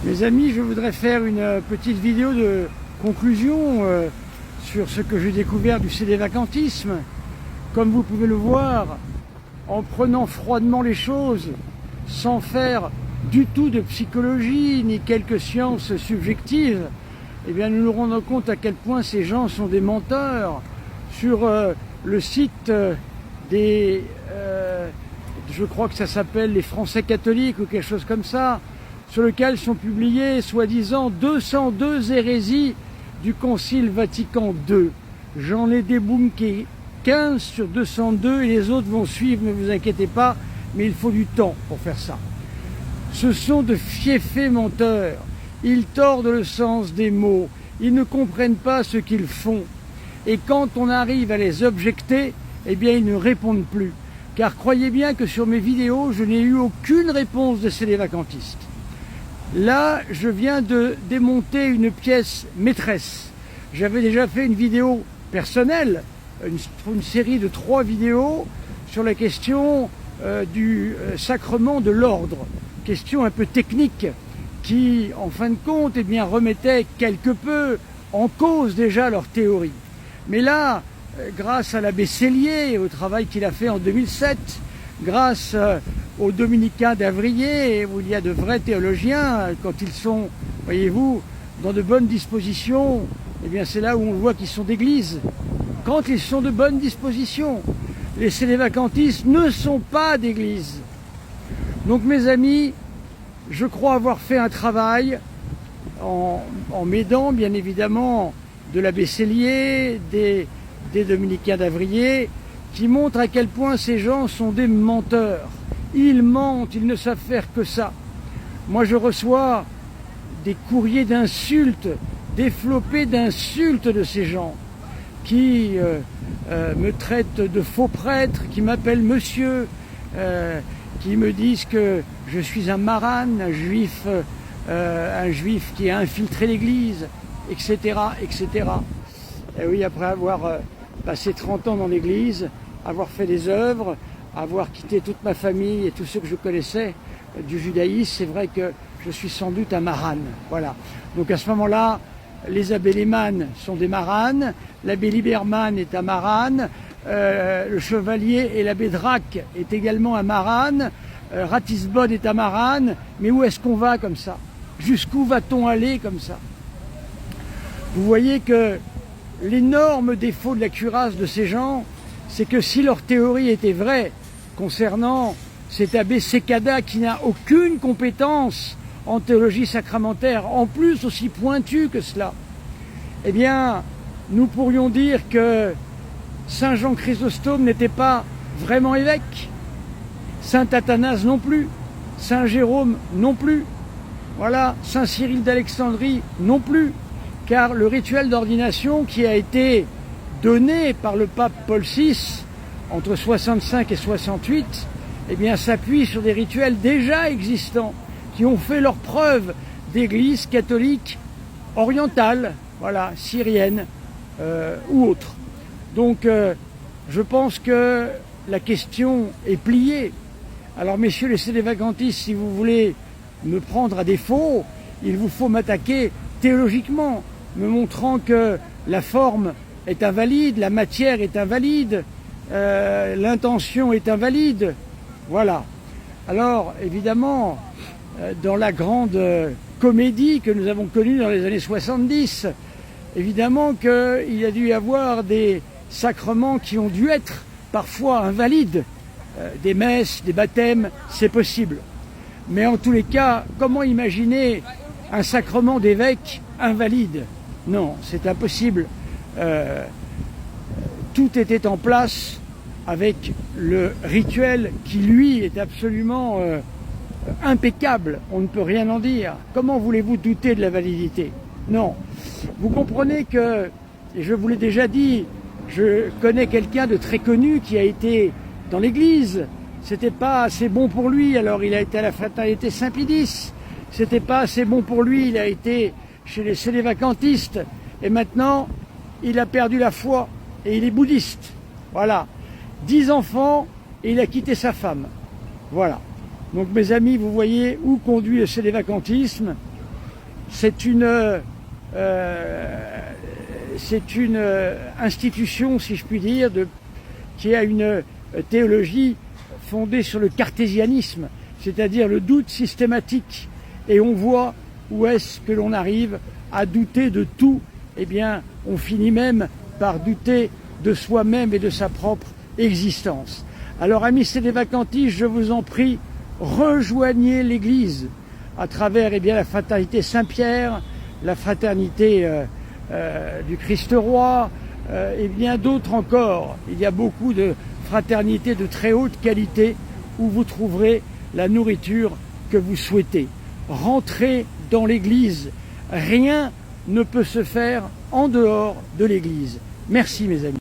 Mes amis, je voudrais faire une petite vidéo de conclusion sur ce que j'ai découvert du sédévacantisme. Comme vous pouvez le voir, en prenant froidement les choses, sans faire du tout de psychologie ni quelques sciences subjectives, eh bien nous nous rendons compte à quel point ces gens sont des menteurs. Sur le site des... je crois que ça s'appelle les Français catholiques ou quelque chose comme ça, sur lequel sont publiées, soi-disant, 202 hérésies du Concile Vatican II. J'en ai débunké 15 sur 202 et les autres vont suivre, ne vous inquiétez pas, mais il faut du temps pour faire ça. Ce sont de fieffés menteurs. Ils tordent le sens des mots. Ils ne comprennent pas ce qu'ils font. Et quand on arrive à les objecter, eh bien ils ne répondent plus. Car croyez bien que sur mes vidéos, je n'ai eu aucune réponse de sédévacantistes. Là, je viens de démonter une pièce maîtresse. J'avais déjà fait une vidéo personnelle, une série de 3 vidéos sur la question du sacrement de l'ordre. Question un peu technique qui, en fin de compte, eh bien, remettait quelque peu en cause déjà leur théorie. Mais là, grâce à l'abbé Sellier et au travail qu'il a fait en 2007, grâce aux dominicains d'Avrier, où il y a de vrais théologiens, quand ils sont, voyez-vous, dans de bonnes dispositions, eh bien c'est là où on voit qu'ils sont d'église. Quand ils sont de bonnes dispositions, les sédévacantistes ne sont pas d'église. Donc mes amis, je crois avoir fait un travail en m'aidant bien évidemment de l'abbé Sellier, des dominicains d'Avrier, qui montre à quel point ces gens sont des menteurs. Ils mentent, ils ne savent faire que ça. Moi je reçois des courriers d'insultes, des flopées d'insultes de ces gens qui me traitent de faux prêtre, qui m'appellent monsieur, qui me disent que je suis un marane, un juif qui a infiltré l'église, etc., etc. Et oui, après avoir passé 30 ans dans l'église, avoir fait des œuvres, avoir quitté toute ma famille et tous ceux que je connaissais du judaïsme, c'est vrai que je suis sans doute un marane. Voilà. Donc à ce moment-là, les abbés Lehmann sont des maranes, l'abbé Lieberman est un marane, le chevalier et l'abbé Drac est également un marane, Ratisbonne est un marane, mais où est-ce qu'on va comme ça? Jusqu'où va-t-on aller comme ça? Vous voyez que l'énorme défaut de la cuirasse de ces gens, c'est que si leur théorie était vraie concernant cet abbé Sekada qui n'a aucune compétence en théologie sacramentaire, en plus aussi pointue que cela, eh bien, nous pourrions dire que Saint Jean Chrysostome n'était pas vraiment évêque, Saint Athanase non plus, Saint Jérôme non plus, voilà, Saint Cyril d'Alexandrie non plus, car le rituel d'ordination qui a été donné par le pape Paul VI entre 65 et 68, eh bien, s'appuie sur des rituels déjà existants qui ont fait leur preuve d'église catholique orientale, voilà, syrienne ou autre. Donc, je pense que la question est pliée. Alors, messieurs les sédévacantistes, si vous voulez me prendre à défaut, il vous faut m'attaquer théologiquement, me montrant que la forme est invalide, la matière est invalide, l'intention est invalide. Voilà. Alors, évidemment, dans la grande comédie que nous avons connue dans les années 70, évidemment qu'il a dû y avoir des sacrements qui ont dû être parfois invalides, des messes, des baptêmes, c'est possible. Mais en tous les cas, comment imaginer un sacrement d'évêque invalide? Non, c'est impossible. Tout était en place avec le rituel qui, lui, est absolument impeccable. On ne peut rien en dire. Comment voulez-vous douter de la validité? Non. Vous comprenez que, et je vous l'ai déjà dit, je connais quelqu'un de très connu qui a été dans l'église. C'était pas assez bon pour lui, alors il a été à la fraternité Saint-Pédis. C'était pas assez bon pour lui, il a été chez les sédévacantistes. Et maintenant, il a perdu la foi et il est bouddhiste. Voilà. 10 enfants et il a quitté sa femme. Voilà. Donc mes amis, vous voyez où conduit le sédévacantisme. C'est une institution, si je puis dire, qui a une théologie fondée sur le cartésianisme, c'est-à-dire le doute systématique. Et on voit où est-ce que l'on arrive à douter de tout. Eh bien, on finit même par douter de soi-même et de sa propre existence. Alors, amis sédévacantistes, je vous en prie, rejoignez l'Église à travers la fraternité Saint-Pierre, la fraternité du Christ-Roi, et bien d'autres encore. Il y a beaucoup de fraternités de très haute qualité où vous trouverez la nourriture que vous souhaitez. Rentrez dans l'Église. Rien ne peut se faire en dehors de l'Église. Merci mes amis.